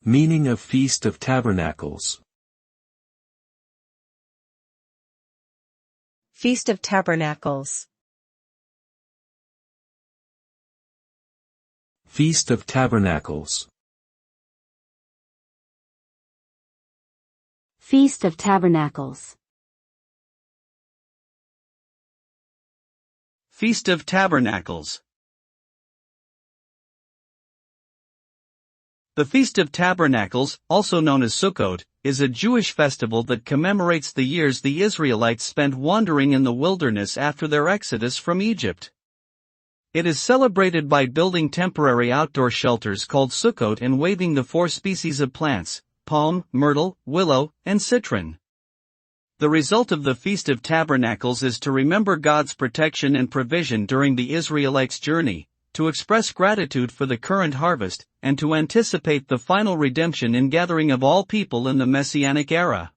Meaning of Feast of Tabernacles. Feast of Tabernacles. Feast of Tabernacles. Feast of Tabernacles. Feast of Tabernacles. The Feast of Tabernacles, also known as Sukkot, is a Jewish festival that commemorates the years the Israelites spent wandering in the wilderness after their exodus from Egypt. It is celebrated by building temporary outdoor shelters called Sukkot and waving the 4 species of plants: palm, myrtle, willow, and citron. The result of the Feast of Tabernacles is to remember God's protection and provision during the Israelites' journey, to express gratitude for the current harvest, and to anticipate the final redemption and gathering of all people in the Messianic era.